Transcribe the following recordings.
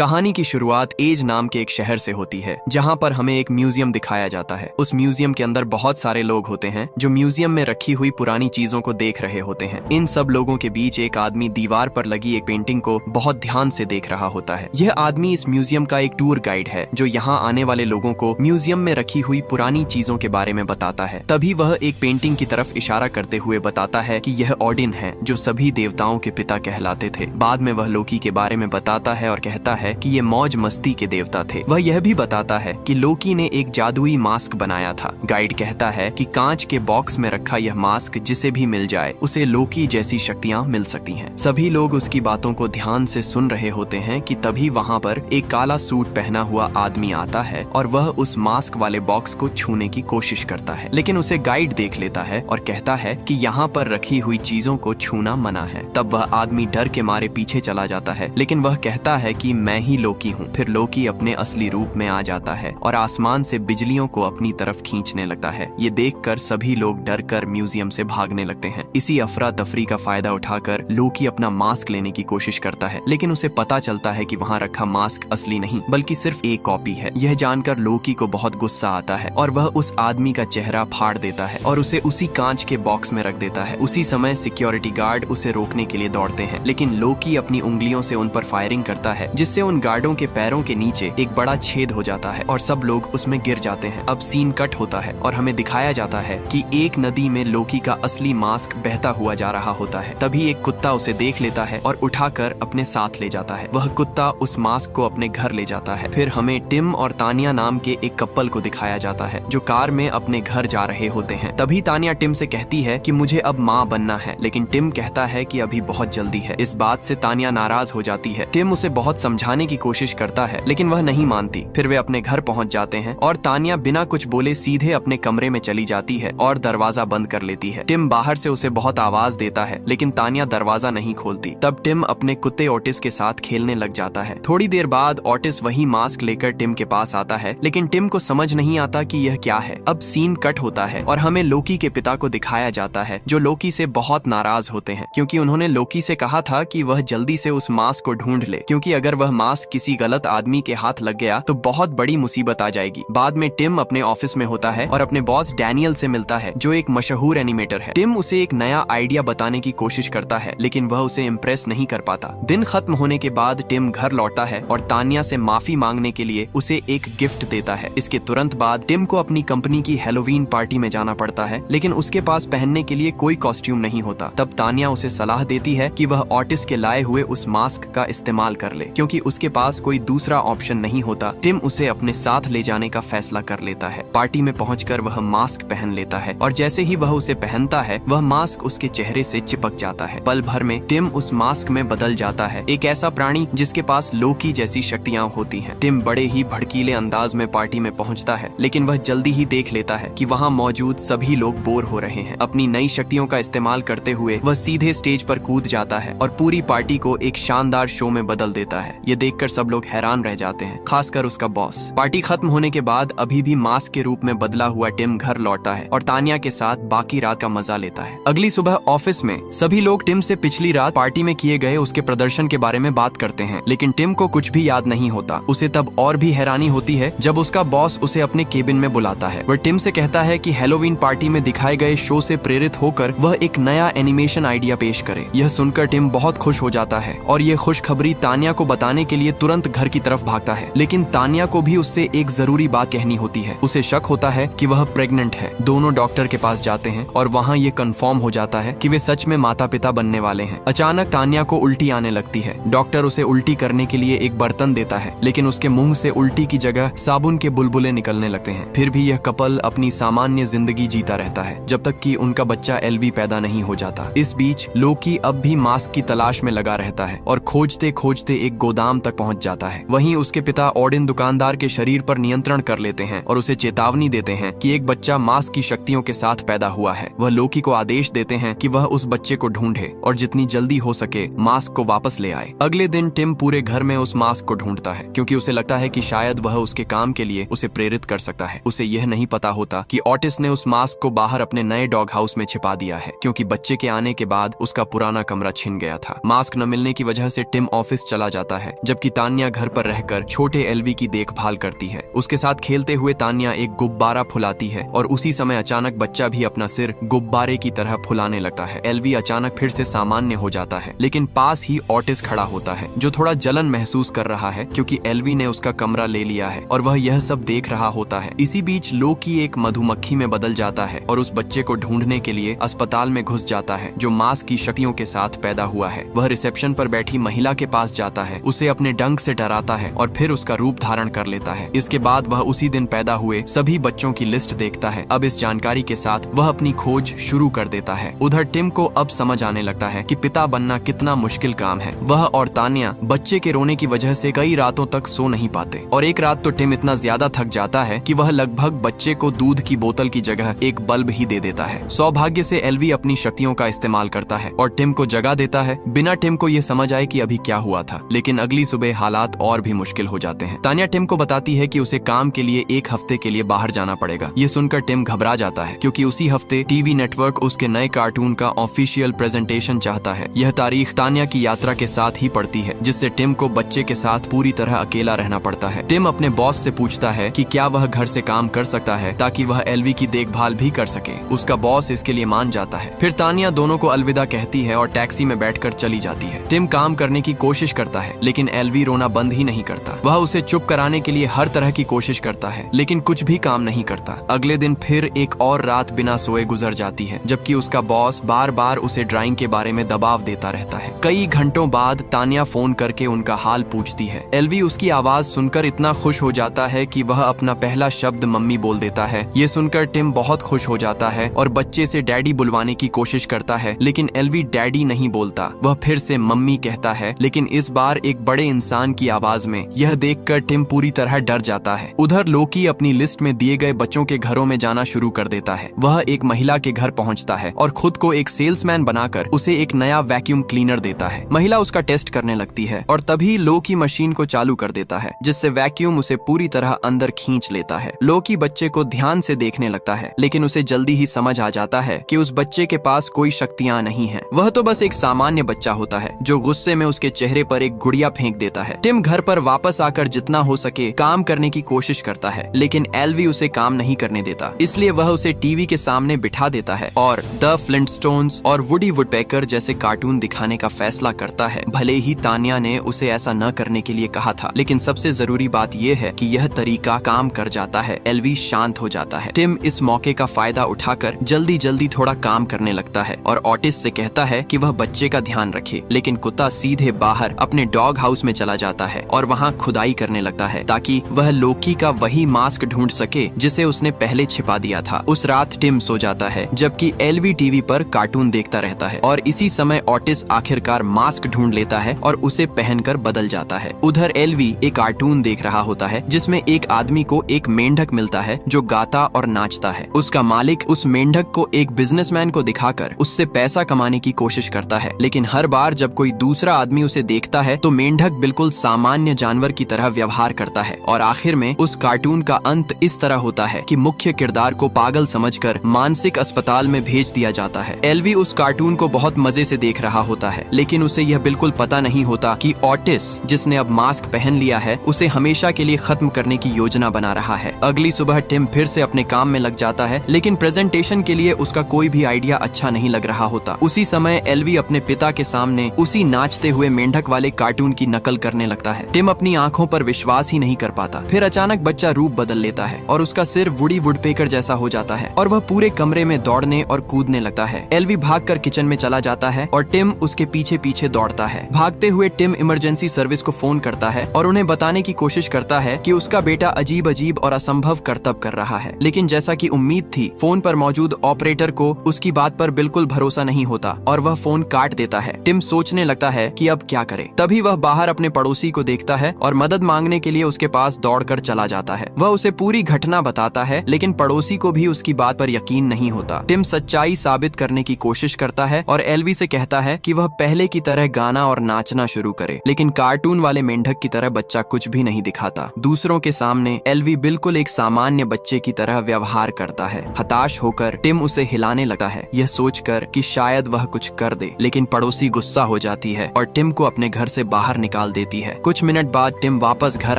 कहानी की शुरुआत एज नाम के एक शहर से होती है, जहाँ पर हमें एक म्यूजियम दिखाया जाता है। उस म्यूजियम के अंदर बहुत सारे लोग होते हैं जो म्यूजियम में रखी हुई पुरानी चीजों को देख रहे होते हैं। इन सब लोगों के बीच एक आदमी दीवार पर लगी एक पेंटिंग को बहुत ध्यान से देख रहा होता है। यह आदमी इस म्यूजियम का एक टूर गाइड है जो यहाँ आने वाले लोगों को म्यूजियम में रखी हुई पुरानी चीजों के बारे में बताता है। तभी वह एक पेंटिंग की तरफ इशारा करते हुए बताता है कि यह ओडिन है जो सभी देवताओं के पिता कहलाते थे। बाद में वह लोकी के बारे में बताता है और कहता है कि ये मौज मस्ती के देवता थे। वह यह भी बताता है कि लोकी ने एक जादुई मास्क बनाया था। गाइड कहता है कि कांच के बॉक्स में रखा यह मास्क जिसे भी मिल जाए उसे लोकी जैसी शक्तियां मिल सकती हैं। सभी लोग उसकी बातों को ध्यान से सुन रहे होते हैं कि तभी वहाँ पर एक काला सूट पहना हुआ आदमी आता है और वह उस मास्क वाले बॉक्स को छूने की कोशिश करता है, लेकिन उसे गाइड देख लेता है और कहता है कि यहाँ पर रखी हुई चीजों को छूना मना है। तब वह आदमी डर के मारे पीछे चला जाता है, लेकिन वह कहता है कि मैं ही लोकी हूँ। फिर लोकी अपने असली रूप में आ जाता है और आसमान से बिजलियों को अपनी तरफ खींचने लगता है। ये देखकर सभी लोग डर कर म्यूजियम से भागने लगते हैं। इसी अफरा तफरी का फायदा उठाकर लोकी अपना मास्क लेने की कोशिश करता है, लेकिन उसे पता चलता है कि वहाँ रखा मास्क असली नहीं बल्कि सिर्फ एक कॉपी है। यह जानकर लोकी को बहुत गुस्सा आता है और वह उस आदमी का चेहरा फाड़ देता है और उसे उसी कांच के बॉक्स में रख देता है। उसी समय सिक्योरिटी गार्ड उसे रोकने के लिए दौड़ते हैं, लेकिन लोकी अपनी उंगलियों से उन पर फायरिंग करता है जिससे उन गार्डों के पैरों के नीचे एक बड़ा छेद हो जाता है और सब लोग उसमें गिर जाते हैं। अब सीन कट होता है और हमें दिखाया जाता है कि एक नदी में लोकी का असली मास्क बहता हुआ जा रहा होता है। तभी एक कुत्ता उसे देख लेता है और उठाकर अपने साथ ले जाता है। वह कुत्ता उस मास्क को अपने घर ले जाता है। फिर हमें टिम और तानिया नाम के एक कपल को दिखाया जाता है जो कार में अपने घर जा रहे होते हैं। तभी तानिया टिम से कहती है कि मुझे अब माँ बनना है, लेकिन टिम कहता है कि अभी बहुत जल्दी है। इस बात से तानिया नाराज हो जाती है। टिम उसे बहुत समझाने की कोशिश करता है, लेकिन वह नहीं मानती। फिर वे अपने घर पहुंच जाते हैं और तानिया बिना कुछ बोले सीधे अपने कमरे में चली जाती है और दरवाजा बंद कर लेती है। टिम बाहर से उसे बहुत आवाज देता है, लेकिन तानिया दरवाजा नहीं खोलती। तब टिम अपने कुत्ते ओटिस के साथ खेलने लग जाता है। थोड़ी देर बाद ओटिस वही मास्क लेकर टिम के पास आता है, लेकिन टिम को समझ नहीं आता कि यह क्या है। अब सीन कट होता है और हमें लोकी के पिता को दिखाया जाता है जो लोकी से बहुत नाराज होते हैं क्योंकि उन्होंने लोकी से कहा था कि वह जल्दी से उस मास्क को ढूंढ ले, क्योंकि अगर वह मास्क किसी गलत आदमी के हाथ लग गया तो बहुत बड़ी मुसीबत आ जाएगी। बाद में टिम अपने ऑफिस में होता है और अपने बॉस डैनियल से मिलता है जो एक मशहूर एनिमेटर है। टिम उसे एक नया आइडिया बताने की कोशिश करता है, लेकिन वह उसे इम्प्रेस नहीं कर पाता। दिन खत्म होने के बाद टिम घर लौटता है और तानिया से माफी मांगने के लिए उसे एक गिफ्ट देता है। इसके तुरंत बाद टिम को अपनी कंपनी की हैलोवीन पार्टी में जाना पड़ता है, लेकिन उसके पास पहनने के लिए कोई कॉस्ट्यूम नहीं होता। तब तानिया उसे सलाह देती है कि वह ओटिस के लाए हुए उस मास्क का इस्तेमाल कर ले, क्योंकि उसके पास कोई दूसरा ऑप्शन नहीं होता। टिम उसे अपने साथ ले जाने का फैसला कर लेता है। पार्टी में पहुंचकर वह मास्क पहन लेता है और जैसे ही वह उसे पहनता है वह मास्क उसके चेहरे से चिपक जाता है। पल भर में टिम उस मास्क में बदल जाता है, एक ऐसा प्राणी जिसके पास लोकी जैसी शक्तियां होती हैं। टिम बड़े ही भड़कीले अंदाज में पार्टी में पहुंचता है, लेकिन वह जल्दी ही देख लेता है कि वहां मौजूद सभी लोग बोर हो रहे हैं। अपनी नई शक्तियों का इस्तेमाल करते हुए वह सीधे स्टेज पर कूद जाता है और पूरी पार्टी को एक शानदार शो में बदल देता है। ये देखकर सब लोग हैरान रह जाते हैं, खासकर उसका बॉस। पार्टी खत्म होने के बाद अभी भी मास्क के रूप में बदला हुआ टिम घर लौटता है और तानिया के साथ बाकी रात का मजा लेता है। अगली सुबह ऑफिस में सभी लोग टिम से पिछली रात पार्टी में किए गए उसके प्रदर्शन के बारे में बात करते हैं, लेकिन टिम को कुछ भी याद नहीं होता। उसे तब और भी हैरानी होती है जब उसका बॉस उसे अपने केबिन में बुलाता है। वह टिम से कहता है कि हैलोवीन पार्टी में दिखाए गए शो से प्रेरित होकर वह एक नया एनिमेशन आइडिया पेश करे। यह सुनकर टिम बहुत खुश हो जाता है और यह खुशखबरी तानिया को बताने के लिए तुरंत घर की तरफ भागता है, लेकिन तानिया को भी उससे एक जरूरी बात कहनी होती है। उसे शक होता है कि वह प्रेग्नेंट है। दोनों डॉक्टर के पास जाते हैं और वहाँ ये कंफर्म हो जाता है कि वे सच में माता पिता बनने वाले हैं। अचानक तानिया को उल्टी आने लगती है। डॉक्टर उसे उल्टी करने के लिए एक बर्तन देता है, लेकिन उसके मुंह से उल्टी की जगह साबुन के बुलबुले निकलने लगते हैं। फिर भी यह कपल अपनी सामान्य जिंदगी जीता रहता है जब तक कि उनका बच्चा एल्वी पैदा नहीं हो जाता। इस बीच लोकी अब भी मास्क की तलाश में लगा रहता है और खोजते खोजते एक गोदाम तक पहुंच जाता है। वहीं उसके पिता ओडिन दुकानदार के शरीर पर नियंत्रण कर लेते हैं और उसे चेतावनी देते हैं कि एक बच्चा मास्क की शक्तियों के साथ पैदा हुआ है। वह लोकी को आदेश देते हैं कि वह उस बच्चे को ढूंढे और जितनी जल्दी हो सके मास्क को वापस ले आए। अगले दिन टिम पूरे घर में उस मास्क को ढूंढता है, क्योंकि उसे लगता है कि शायद वह उसके काम के लिए उसे प्रेरित कर सकता है। उसे यह नहीं पता होता कि ओटिस ने उस मास्क को बाहर अपने नए डॉग हाउस में छिपा दिया है, क्योंकि बच्चे के आने के बाद उसका पुराना कमरा छिन गया था। मास्क न मिलने की वजह से टिम ऑफिस चला जाता है, जबकि तान्या घर पर रहकर छोटे एल्वी की देखभाल करती है। उसके साथ खेलते हुए तान्या एक गुब्बारा फुलाती है और उसी समय अचानक बच्चा भी अपना सिर गुब्बारे की तरह फुलाने लगता है। एल्वी अचानक फिर से सामान्य हो जाता है, लेकिन पास ही ऑटिस खड़ा होता है जो थोड़ा जलन महसूस कर रहा है क्योंकि एल्वी ने उसका कमरा ले लिया है और वह यह सब देख रहा होता है। इसी बीच लोकी एक मधुमक्खी में बदल जाता है और उस बच्चे को ढूंढने के लिए अस्पताल में घुस जाता है जो मास्क की शक्तियों के साथ पैदा हुआ है। वह रिसेप्शन पर बैठी महिला के पास जाता है, उसे अपने डंक से डराता है और फिर उसका रूप धारण कर लेता है। इसके बाद वह उसी दिन पैदा हुए सभी बच्चों की लिस्ट देखता है। अब इस जानकारी के साथ वह अपनी खोज शुरू कर देता है। उधर टिम को अब समझ आने लगता है कि पिता बनना कितना मुश्किल काम है। वह और तान्या बच्चे के रोने की वजह से कई रातों तक सो नहीं पाते और एक रात तो टिम इतना ज्यादा थक जाता है कि वह लगभग बच्चे को दूध की बोतल की जगह एक बल्ब ही दे देता है। सौभाग्य से एल्वी अपनी शक्तियों का इस्तेमाल करता है और टिम को जगा देता है बिना टिम को ये समझ आए कि अभी क्या हुआ था। लेकिन अगली सुबह हालात और भी मुश्किल हो जाते हैं। तान्या टिम को बताती है कि उसे काम के लिए एक हफ्ते के लिए बाहर जाना पड़ेगा। ये सुनकर टिम घबरा जाता है क्योंकि उसी हफ्ते टीवी नेटवर्क उसके नए कार्टून का ऑफिशियल प्रेजेंटेशन चाहता है। यह तारीख तान्या की यात्रा के साथ ही पड़ती है, जिससे टिम को बच्चे के साथ पूरी तरह अकेला रहना पड़ता है। टिम अपने बॉस से पूछता है कि क्या वह घर से काम कर सकता है ताकि वह एल्वी की देखभाल भी कर सके। उसका बॉस इसके लिए मान जाता है। फिर तान्या दोनों को अलविदा कहती है और टैक्सी में बैठकर चली जाती है। टिम काम करने की कोशिश करता है लेकिन एल्वी रोना बंद ही नहीं करता। वह उसे चुप कराने के लिए हर तरह की कोशिश करता है लेकिन कुछ भी काम नहीं करता। अगले दिन फिर एक और रात बिना सोए गुजर जाती है, जबकि उसका बॉस बार बार उसे ड्राइंग के बारे में दबाव देता रहता है। कई घंटों बाद तान्या फोन करके उनका हाल पूछती है। एल्वी उसकी आवाज सुनकर इतना खुश हो जाता है कि वह अपना पहला शब्द मम्मी बोल देता है। ये सुनकर टिम बहुत खुश हो जाता है और बच्चे से डैडी बुलवाने की कोशिश करता है, लेकिन एल्वी डैडी नहीं बोलता। वह फिर से मम्मी कहता है, लेकिन इस बार एक बड़े इंसान की आवाज में। यह देखकर टिम पूरी तरह डर जाता है। उधर लोकी अपनी लिस्ट में दिए गए बच्चों के घरों में जाना शुरू कर देता है। वह एक महिला के घर पहुंचता है और खुद को एक सेल्समैन बनाकर उसे एक नया वैक्यूम क्लीनर देता है। महिला उसका टेस्ट करने लगती है और तभी लोकी मशीन को चालू कर देता है, जिससे वैक्यूम उसे पूरी तरह अंदर खींच लेता है। लोकी बच्चे को ध्यान से देखने लगता है, लेकिन उसे जल्दी ही समझ आ जाता है कि उस बच्चे के पास कोई शक्तियां नहीं है। वह तो बस एक सामान्य बच्चा होता है जो गुस्से में उसके चेहरे पर एक गुड़िया फेंक देता है। टिम घर पर वापस आकर जितना हो सके काम करने की कोशिश करता है, लेकिन एल्वी उसे काम नहीं करने देता। इसलिए वह उसे टीवी के सामने बिठा देता है और द फ्लिंटस्टोन्स और वुडी वुडपेकर जैसे कार्टून दिखाने का फैसला करता है। भले ही तान्या ने उसे ऐसा न करने के लिए कहा था, लेकिन सबसे जरूरी बात यह है कि यह तरीका काम कर जाता है। एल्वी शांत हो जाता है। टिम इस मौके का फायदा उठाकर जल्दी जल्दी थोड़ा काम करने लगता है और ऑटिस से कहता है कि वह बच्चे का ध्यान रखे, लेकिन कुत्ता सीधे बाहर अपने डॉग हाउस में चला जाता है और वहाँ खुदाई करने लगता है ताकि वह लोकी का वही मास्क ढूंढ सके जिसे उसने पहले छिपा दिया था। उस रात टिम सो जाता है जबकि एल्वी टीवी पर कार्टून देखता रहता है और इसी समय ऑटिस आखिरकार मास्क ढूंढ लेता है और उसे पहनकर बदल जाता है। उधर एल्वी एक कार्टून देख रहा होता है जिसमें एक आदमी को एक मेंढक मिलता है जो गाता और नाचता है। उसका मालिक उस मेंढक को एक बिजनेसमैन को दिखाकर उससे पैसा कमाने की कोशिश करता है, लेकिन हर बार जब कोई दूसरा आदमी उसे देखता है तो मेंढक बिल्कुल सामान्य जानवर की तरह व्यवहार करता है और आखिर में उस कार्टून का अंत इस तरह होता है कि मुख्य किरदार को पागल समझकर मानसिक अस्पताल में भेज दिया जाता है। एल्वी उस कार्टून को बहुत मजे से देख रहा होता है, लेकिन उसे यह बिल्कुल पता नहीं होता कि ऑटिस, जिसने अब मास्क पहन लिया है, उसे हमेशा के लिए खत्म करने की योजना बना रहा है। अगली सुबह टिम फिर से अपने काम में लग जाता है, लेकिन प्रेजेंटेशन के लिए उसका कोई भी आइडिया अच्छा नहीं लग रहा होता। उसी समय एल्वी अपने पिता के सामने उसी नाचते हुए मेंढक वाले कार्टून की नकल करने लगता है। टिम अपनी आंखों पर विश्वास ही नहीं कर पाता। फिर अचानक बच्चा रूप बदल लेता है और उसका सिर वुडी वुडपेकर जैसा हो जाता है और वह पूरे कमरे में दौड़ने और कूदने लगता है। एल्वी भागकर किचन में चला जाता है और टिम उसके पीछे पीछे दौड़ता है। भागते हुए टिम इमरजेंसी सर्विस को फोन करता है और उन्हें बताने की कोशिश करता है कि उसका बेटा अजीब अजीब और असंभव करतब कर रहा है, लेकिन जैसा कि उम्मीद थी, फोन पर मौजूद ऑपरेटर को उसकी बात पर बिल्कुल भरोसा नहीं होता और वह फोन काट देता है। टिम सोचने लगता है कि अब क्या करे। तभी वह बाहर अपने पड़ोसी को देखता है और मदद मांगने के लिए उसके पास दौड़कर चला जाता है। वह उसे पूरी घटना बताता है, लेकिन पड़ोसी को भी उसकी बात पर यकीन नहीं होता। टिम सच्चाई साबित करने की कोशिश करता है और एल्वी से कहता है कि वह पहले की तरह गाना और नाचना शुरू करे, लेकिन कार्टून वाले मेंढक की तरह बच्चा कुछ भी नहीं दिखाता। दूसरों के सामने एल्वी बिल्कुल एक सामान्य बच्चे की तरह व्यवहार करता है। हताश होकर टिम उसे हिलाने लगा है, यह सोचकर कि शायद वह कुछ कर दे, लेकिन पड़ोसी गुस्सा हो जाती है और टिम को अपने घर से बाहर निकाल देती है। कुछ मिनट बाद टिम वापस घर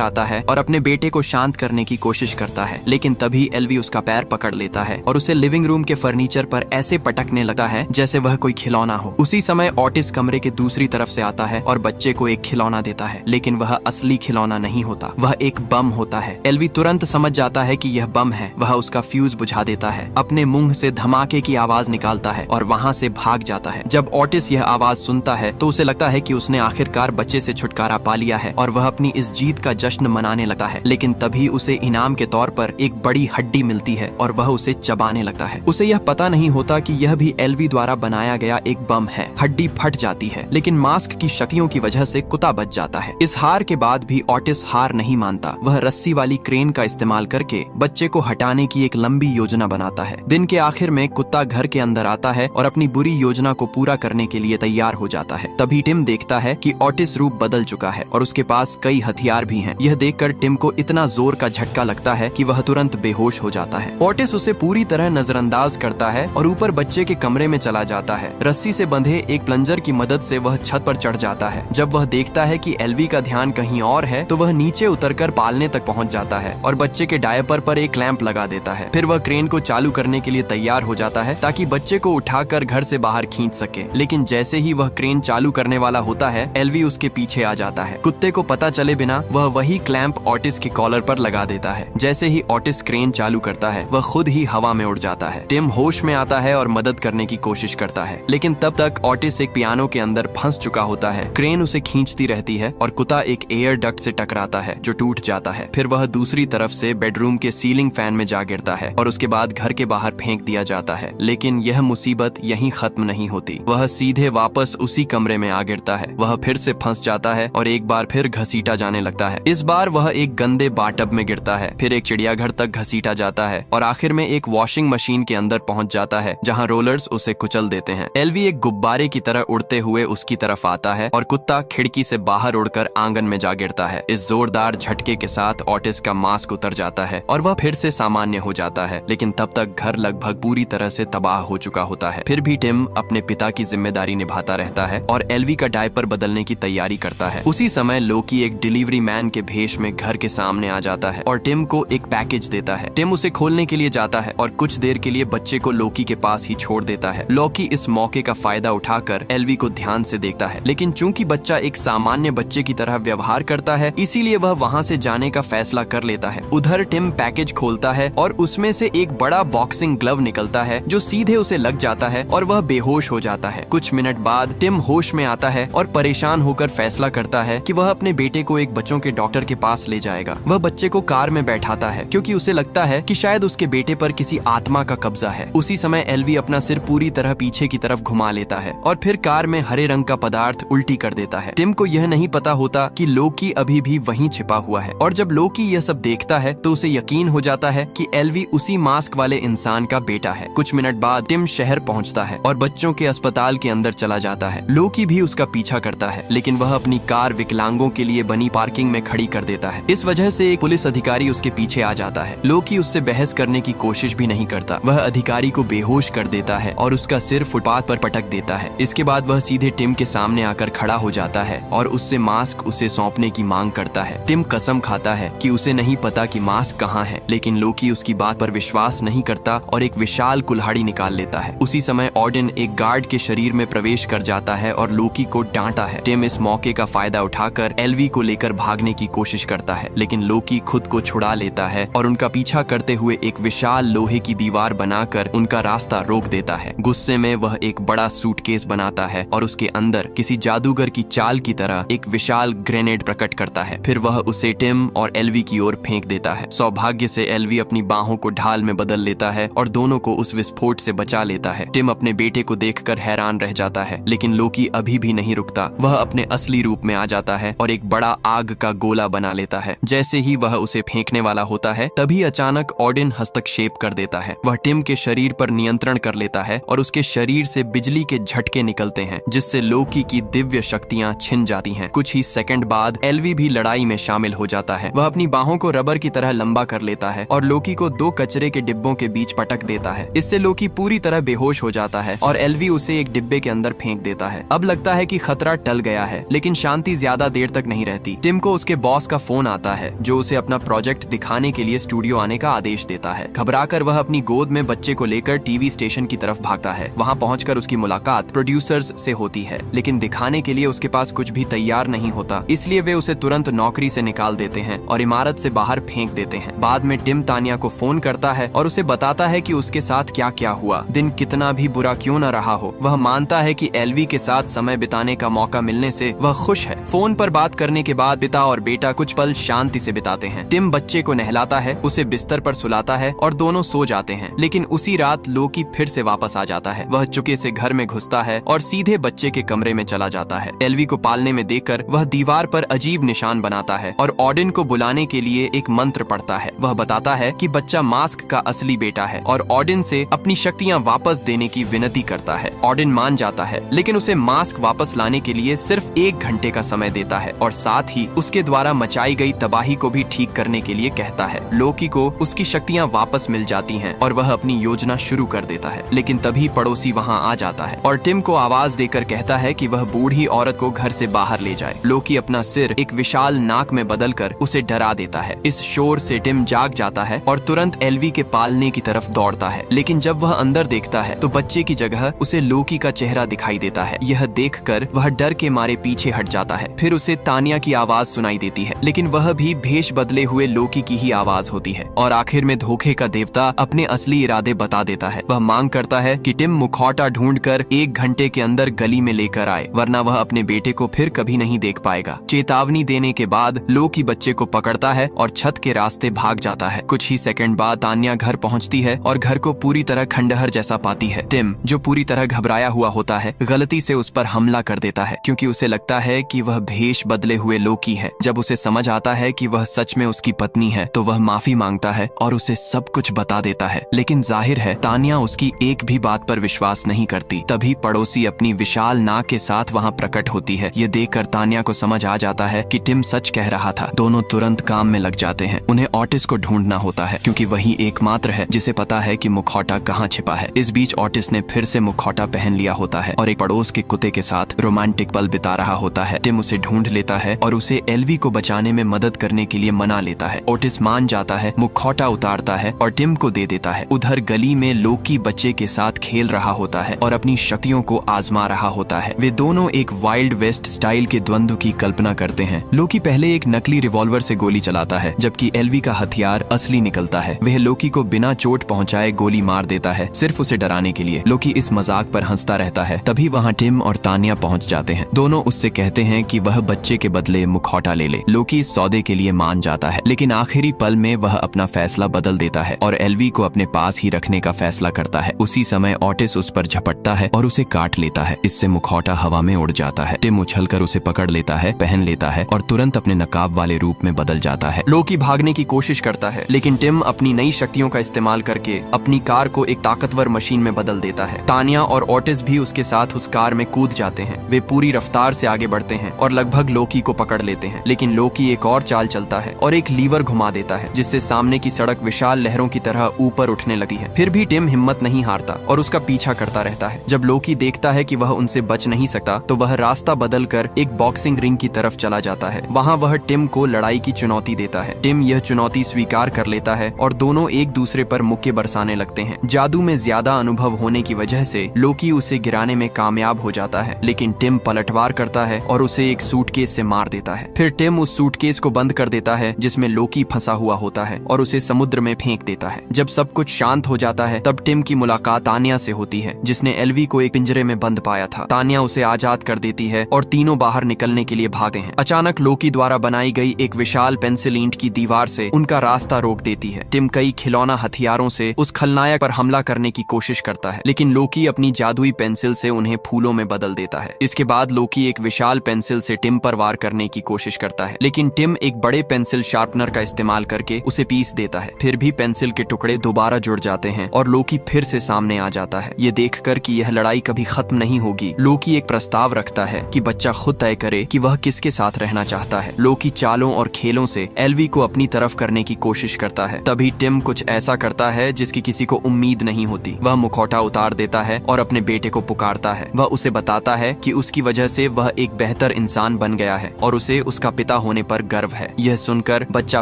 आता है और अपने बेटे को शांत करने की कोशिश करता है, लेकिन तभी एल्वी उसका पैर पकड़ लेता है और उसे लिविंग रूम के फर्नीचर पर ऐसे पटकने लगता है जैसे वह कोई खिलौना हो। उसी समय ऑटिस कमरे के दूसरी तरफ से आता है और बच्चे को एक खिलौना देता है, लेकिन वह असली खिलौना नहीं होता, वह एक बम होता है। एल्वी तुरंत समझ जाता है कि यह बम है। वह उसका फ्यूज बुझा देता है, अपने मुंह से धमाके की आवाज निकालता है और वहाँ से भाग जाता है। जब ऑटिस यह आवाज सुनता है तो उसे लगता है कि उसने आखिरकार बच्चे से छुटकारा पा लिया है और वह अपनी इस जीत का जश्न मनाने लगता है। लेकिन तभी उसे इनाम के तौर पर एक बड़ी हड्डी मिलती है और वह उसे चबाने लगता है। उसे यह पता नहीं होता कि यह भी एल्वी द्वारा बनाया गया एक बम है। हड्डी फट जाती है, लेकिन मास्क की शक्तियों की वजह से कुत्ता बच जाता है। इस हार के बाद भी ऑटिस हार नहीं मानता। वह रस्सी वाली क्रेन का इस्तेमाल करके बच्चे को हटाने की एक लंबी योजना बनाता है। दिन के आखिर में कुत्ता घर के अंदर आता है और अपनी बुरी योजना को पूरा करने के लिए तैयार हो जाता है। तभी टिम देखता है कि ऑटिस रूप बदल चुका है और उसके पास कई हथियार भी हैं। यह देखकर टिम को इतना जोर का झटका लगता है कि वह तुरंत बेहोश हो जाता है। ऑटिस उसे पूरी तरह नजरअंदाज करता है और ऊपर बच्चे के कमरे में चला जाता है। रस्सी से बंधे एक प्लंजर की मदद से वह छत पर चढ़ जाता है। जब वह देखता है कि एल्वी का ध्यान कहीं और है तो वह नीचे उतरकर पालने तक पहुंच जाता है और बच्चे के डायपर पर एक क्लैंप लगा देता है। फिर वह क्रेन को चालू करने के लिए तैयार हो जाता है ताकि बच्चे को उठाकर घर से बाहर खींच सके। लेकिन जैसे ही वह क्रेन चालू करने वाला होता है, एल्वी उसके पीछे आ जाता है। कुत्ते को पता चले बिना वह वही क्लैंप ऑटिस के कॉलर पर लगा देता है। जैसे ही ऑटिस क्रेन चालू करता है, वह खुद ही हवा में उड़ जाता है। टिम होश में आता है और मदद करने की कोशिश करता है, लेकिन तब तक ऑटिस एक पियानो के अंदर फंस चुका होता है। क्रेन उसे खींचती रहती है और कुत्ता एक एयर डक्ट से टकराता है जो टूट जाता है। फिर वह दूसरी तरफ से बेडरूम के सीलिंग फैन में जा गिरता है और उसके बाद घर के बाहर फेंक दिया जाता है। लेकिन यह मुसीबत यहीं खत्म नहीं होती। वह सीधे वापस उसी कमरे में आ गिरता है। वह फिर से फंस जाता है और एक बार फिर घसीटा जाने लगता है। इस बार वह एक गंदे बाटब में गिरता है, फिर एक चिड़ियाघर तक घसीटा जाता है और आखिर में एक वॉशिंग मशीन के अंदर पहुंच जाता है जहां रोलर्स उसे कुचल देते हैं। एल्वी एक गुब्बारे की तरह उड़ते हुए उसकी तरफ आता है और कुत्ता खिड़की से बाहर उड़कर आंगन में जा गिरता है। इस जोरदार झटके के साथ ऑटिस का मास्क उतर जाता है और वह फिर से सामान्य हो जाता है, लेकिन तब तक घर लगभग पूरी तरह से तबाह हो चुका होता है। फिर भी टिम अपने पिता की जिम्मेदारी निभाता रहता है और एल्वी का डायपर बदलने की तैयारी करता है। उसी समय लोकी एक डिलीवरी मैन के भेष में घर के सामने आ जाता है और टिम को एक पैकेज देता है। टिम उसे खोलने के लिए जाता है और कुछ देर के लिए बच्चे को लोकी के पास ही छोड़ देता है। लोकी इस मौके का फायदा उठाकर एल्वी को ध्यान से देखता है, लेकिन चूंकि बच्चा एक सामान्य बच्चे की तरह व्यवहार करता है, इसीलिए वह वहाँ से जाने का फैसला कर लेता है। उधर टिम पैकेज खोलता है और उसमें से एक बड़ा बॉक्सिंग ग्लव निकलता है जो सीधे उसे लग जाता है और वह बेहोश हो जाता है। कुछ मिनट बाद टिम होश में आता है और परेशान होकर फैसला करता है कि वह अपने बेटे को एक बच्चों के डॉक्टर के पास ले जाएगा। वह बच्चे को कार में बैठाता है क्योंकि उसे लगता है कि शायद उसके बेटे पर किसी आत्मा का कब्जा है। उसी समय एल्वी अपना सिर पूरी तरह पीछे की तरफ घुमा लेता है और फिर कार में हरे रंग का पदार्थ उल्टी कर देता है। टिम को यह नहीं पता होता कि लोकी अभी भी वहीं छिपा हुआ है और जब लोकी यह सब देखता है तो उसे यकीन हो जाता है कि एल्वी उसी मास्क वाले इंसान का बेटा है। कुछ मिनट बाद टिम शहर पहुंचता है और बच्चों के अस्पताल के अंदर चला जाता है। लोकी भी उसका पीछा करता है, लेकिन वह अपनी कार विकलांगों के लिए बनी पार्किंग में खड़ी कर देता है। इस वजह से एक पुलिस अधिकारी उसके पीछे आ जाता है। लोकी उससे बहस करने की कोशिश भी नहीं करता। वह अधिकारी को बेहोश कर देता है और उसका सिर फुटपाथ पर पटक देता है। इसके बाद वह सीधे टिम के सामने आकर खड़ा हो जाता है और उससे मास्क उसे सौंपने की मांग करता है। टिम कसम खाता है कि उसे नहीं पता कि मास्क कहाँ है, लेकिन लोकी उसकी बात पर विश्वास नहीं करता और एक विशाल कुल्हाड़ी निकाल लेता है। उसी समय ऑडिन एक गार्ड के शरीर में प्रवेश कर जाता है और लोकी को डांटा है। टिम इस मौके का फायदा उठाकर एल्वी को लेकर भागने की कोशिश करता है, लेकिन लोकी खुद को छुड़ा लेता है और उनका पीछा करते हुए एक विशाल लोहे की दीवार बनाकर उनका रास्ता रोक देता है। गुस्से में वह एक बड़ा सूटकेस बनाता है और उसके अंदर किसी जादूगर की चाल की तरह एक विशाल ग्रेनेड प्रकट करता है। फिर वह उसे टिम और एल्वी की ओर फेंक देता है। सौभाग्य से एल्वी अपनी बाहों को ढाल में बदल लेता है और दोनों को उस विस्फोट से बचा लेता है। टिम अपने बेटे को देखकर हैरान रह जाता है, लेकिन लोकी अभी भी नहीं रुकता। वह अपने असली रूप में आ जाता है और एक बड़ा आग का गोला बना लेता है। जैसे ही वह उसे फेंकने वाला होता है, तभी अचानक ऑडिन हस्तक्षेप कर देता है। वह टिम के शरीर पर नियंत्रण कर लेता है और उसके शरीर से बिजली के झटके निकलते हैं, जिससे लोकी की दिव्य शक्तियां छिन जाती हैं। कुछ ही सेकंड बाद एल्वी भी लड़ाई में शामिल हो जाता है। वह अपनी बाहों को रबर की तरह लंबा कर लेता है और लोकी को 2 कचरे के डिब्बों के बीच पटक देता है। इससे लोकी पूरी तरह बेहोश हो जाता है और एल्वी उसे एक डिब्बे के अंदर फेंक देता है। अब लगता है कि खतरा टल गया है, लेकिन शांति ज्यादा देर तक नहीं रहती। टिम को उसके बॉस का फोन आता है जो उसे अपना प्रोजेक्ट दिखाने के लिए स्टूडियो आने का आदेश देता है। घबराकर वह अपनी गोद में बच्चे को लेकर टीवी स्टेशन की तरफ भागता है। वहां पहुंचकर उसकी मुलाकात प्रोड्यूसर्स से होती है, लेकिन दिखाने के लिए उसके पास कुछ भी तैयार नहीं होता, इसलिए वे उसे तुरंत नौकरी से निकाल देते हैं और इमारत से बाहर फेंक देते हैं। बाद में टिम तानिया को फोन करता है और उसे बताता है कि उसके साथ क्या क्या हुआ। दिन कितना भी बुरा क्यों न रहा हो, वह मानता है कि एल्वी के साथ समय बिताने का मौका मिलने से वह खुश है। फोन पर बात करने के बाद पिता और बेटा कुछ पल शांति से बिताते हैं। टिम बच्चे को नहलाता है, उसे बिस्तर पर सुलाता है और दोनों सो जाते हैं। लेकिन उसी रात लोकी फिर से वापस आ जाता है। वह चुके से घर में घुसता है और सीधे बच्चे के कमरे में चला जाता है। एल्वी को पालने में देखकर वह दीवार पर अजीब निशान बनाता है और ऑडिन को बुलाने के लिए एक मंत्र पढ़ता है। वह बताता है कि बच्चा मास्क का असली बेटा है और ऑडिन से अपनी शक्तियाँ वापस देने की विनती करता है। ऑडिन मान जाता है, लेकिन उसे मास्क वापस लाने के लिए सिर्फ 1 घंटे का समय देता है और साथ ही उसके द्वारा मचाई गई तबाही को भी ठीक करने के लिए कहता है। लोकी को उसकी शक्तियाँ वापस मिल जाती हैं और वह अपनी योजना शुरू कर देता है, लेकिन तभी पड़ोसी वहाँ आ जाता है और टिम को आवाज देकर कहता है कि वह बूढ़ी औरत को घर से बाहर ले जाए। लोकी अपना सिर एक विशाल नाक में बदलकर उसे डरा देता है। इस शोर से टिम जाग जाता है और तुरंत एल्वी के पालने की तरफ दौड़ता है, लेकिन जब वह अंदर देखता है तो बच्चे की जगह उसे लोकी का चेहरा दिखाई देता है। यह देखकर वह डर के मारे पीछे हट जाता है। फिर उसे तानिया की आवाज सुनाई देती है, लेकिन वह भी भेष बदले हुए लोकी की ही आवाज होती है। और आखिर में धोखे का देवता अपने असली इरादे बता देता है। वह मांग करता है कि टिम मुखौटा ढूंढकर 1 घंटे के अंदर गली में लेकर आए, वरना वह अपने बेटे को फिर कभी नहीं देख पाएगा। चेतावनी देने के बाद लोकी बच्चे को पकड़ता है और छत के रास्ते भाग जाता है। कुछ ही सेकंड बाद तानिया घर पहुंचती है और घर को पूरी तरह खंडहर जैसा पाती है। टिम, जो पूरी तरह घबराया हुआ होता है, गलती से उस पर हमला कर देता है क्योंकि उसे लगता है कि वह भेष बदले हुए लोकी है। जब उसे समझ आता है कि वह सच में उसकी पत्नी है तो वह माफी मांगता है और उसे सब कुछ बता देता है, लेकिन जाहिर है तानिया उसकी एक भी बात पर विश्वास नहीं करती। तभी पड़ोसी अपनी विशाल नाक के साथ वहाँ प्रकट होती है। ये देखकर तानिया को समझ आ जाता है कि टिम सच कह रहा था। दोनों तुरंत काम में लग जाते हैं। उन्हें ऑटिस को ढूंढना होता है क्योंकि वही एकमात्र है जिसे पता है कि मुखौटा कहाँ छिपा है। इस बीच ऑटिस ने फिर से मुखौटा पहन लिया होता है और एक पड़ोस के कुत्ते के साथ रोमांटिक पल बिता रहा होता है। टिम उसे ढूंढ लेता है और उसे एल्वी को बचाने में मदद करने के लिए मना लेता है। ओटिस मान जाता है, मुखौटा उतारता है और टिम को दे देता है। उधर गली में लोकी बच्चे के साथ खेल रहा होता है और अपनी शक्तियों को आजमा रहा होता है। वे दोनों एक वाइल्ड वेस्ट स्टाइल के द्वंद्व की कल्पना करते हैं। लोकी पहले एक नकली रिवॉल्वर से गोली चलाता है, जबकि एल्वी का हथियार असली निकलता है। वह लोकी को बिना चोट पहुंचाए गोली मार देता है, सिर्फ उसे डराने के लिए। लोकी इस मजाक पर हंसता रहता है। तभी वहाँ टिम और तानिया पहुंच जाते हैं। दोनों उससे कहते हैं कि वह बच्चे के बदले मुखौटा ले ले। लोकी इस सौदे के लिए मान जाता है, लेकिन आखिरी पल में वह अपना फैसला बदल देता है और एल्वी को अपने पास ही रखने का फैसला करता है। उसी समय ऑटिस उस पर झपटता है और उसे काट लेता है। इससे मुखौटा हवा में उड़ जाता है। टिम उछलकर उसे पकड़ लेता है, पहन लेता है और तुरंत अपने नकाब वाले रूप में बदल जाता है। लोकी भागने की कोशिश करता है, लेकिन टिम अपनी नई शक्तियों का इस्तेमाल करके अपनी कार को एक ताकतवर मशीन में बदल देता है। तानिया और ऑटिस भी उसके साथ उस कार में कूद जाते हैं। वे पूरी रफ्तार से आगे बढ़ते हैं और लगभग लोकी को पकड़ लेते हैं, लेकिन लोकी एक और चाल चलता है और एक लीवर घुमा देता है, जिससे सामने की सड़क विशाल लहरों की तरह ऊपर उठने लगती है। फिर भी टिम हिम्मत नहीं हारता और उसका पीछा करता रहता है। जब लोकी देखता है कि वह उनसे बच नहीं सकता तो वह रास्ता बदलकर एक बॉक्सिंग रिंग की तरफ चला जाता है। वहाँ वह टिम को लड़ाई की चुनौती देता है। टिम यह चुनौती स्वीकार कर लेता है और दोनों एक दूसरे पर मुक्के बरसाने लगते हैं। जादू में ज्यादा अनुभव होने की वजह से लोकी उसे गिराने में कामयाब हो जाता है, लेकिन टिम पलटवार करता है और उसे एक सूटकेस से मार देता है। फिर टिम उस सूटकेस को बंद कर देता है जिसमें लोकी फंसा हुआ होता है और उसे समुद्र में फेंक देता है। जब सब कुछ शांत हो जाता है तब टिम की मुलाकात तानिया से होती है, जिसने एल्वी को एक पिंजरे में बंद पाया था। तानिया उसे आजाद कर देती है और तीनों बाहर निकलने के लिए भागते हैं। अचानक लोकी द्वारा बनाई गई एक विशाल पेंसिल ईंट की दीवार से उनका रास्ता रोक देती है। टिम कई खिलौना हथियारों से उस खलनायक पर हमला करने की कोशिश करता है, लेकिन लोकी अपनी जादुई पेंसिल से उन्हें फूलों में बदल देता है। इसके बाद लोकी एक विशाल पेंसिल से टिम पर वार करने की कोशिश करता है, लेकिन टिम एक बड़े पेंसिल शार्पनर का इस्तेमाल करके उसे पीस देता है। फिर भी पेंसिल के टुकड़े दोबारा जुड़ जाते हैं और लोकी फिर से सामने आ जाता है। ये देखकर कि यह लड़ाई कभी खत्म नहीं होगी, लोकी एक प्रस्ताव रखता है कि बच्चा खुद तय करे कि वह किसके साथ रहना चाहता है। लोकी चालों और खेलों से एल्वी को अपनी तरफ करने की कोशिश करता है। तभी टिम कुछ ऐसा करता है जिसकी किसी को उम्मीद नहीं होती। वह मुखौटा उतार देता है और अपने बेटे को पुकारता है। वह उसे बताता है कि उसकी वजह से वह एक बेहतर इंसान बन गया है और उसे उसका पिता होने पर गर्व है। यह सुनकर बच्चा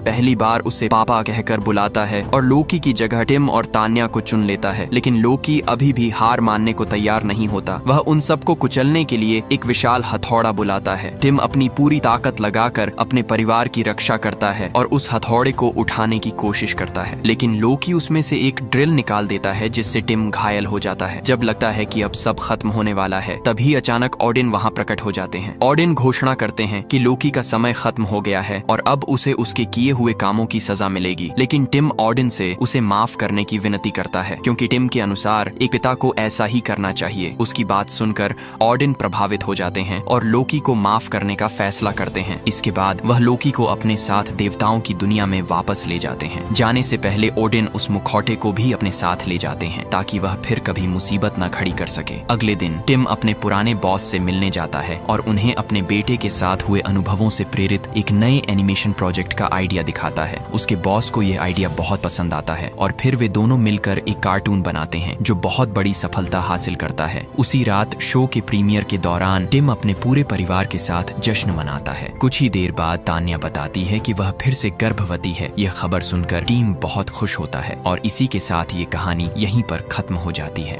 पहली बार उसे पापा कहकर बुलाता है और लोकी की जगह टिम और तान्या को चुन लेता है। लेकिन लोकी अभी भी हार मानने को तैयार नहीं होता। वह उन सबको कुचलने के लिए एक विशाल हथौड़ा बुलाता है। टिम अपनी पूरी ताकत लगाकर अपने परिवार की रक्षा करता है और उस हथौड़े को उठाने की कोशिश करता है, लेकिन लोकी उसमें से एक ड्रिल निकाल देता है जिससे टिम घायल हो जाता है। जब लगता है कि अब सब खत्म होने वाला है, तभी अचानक ओडिन वहां प्रकट हो जाते हैं। ओडिन घोषणा करते हैं कि लोकी का समय खत्म हो गया है और अब उसे उसके किए हुए कामों की सजा मिलेगी। लेकिन टिम ओडिन से उसे माफ करने की विनती करता है, क्योंकि टिम के अनुसार एक पिता को ऐसा ही करना चाहिए। उसकी बात सुनकर ओडिन प्रभावित हो जाते हैं और लोकी को माफ करने का फैसला करते हैं। इसके बाद वह लोकी को अपने साथ देवताओं की दुनिया में वापस ले जाते हैं। जाने से पहले ओडिन उस मुखौटे को भी अपने साथ ले जाते हैं ताकि वह फिर कभी मुसीबत न खड़ी कर सके। अगले दिन टिम अपने पुराने बॉस से मिलने जाता है और उन्हें अपने बेटे के साथ हुए अनुभवों से प्रेरित एक नए एनिमेशन प्रोजेक्ट का आइडिया दिखाता है। उसके बॉस को यह आइडिया बहुत पसंद आता है और फिर वे दोनों मिलकर एक कार्टून बनाते हैं जो बहुत बड़ी सफलता हासिल करता है। उसी रात शो के प्रीमियर के दौरान टिम अपने पूरे परिवार के साथ जश्न मनाता है। कुछ ही देर बाद तान्या बताती है कि वह फिर से गर्भवती है। यह खबर सुनकर टीम बहुत खुश होता है और इसी के साथ ये कहानी यहीं पर खत्म हो जाती है।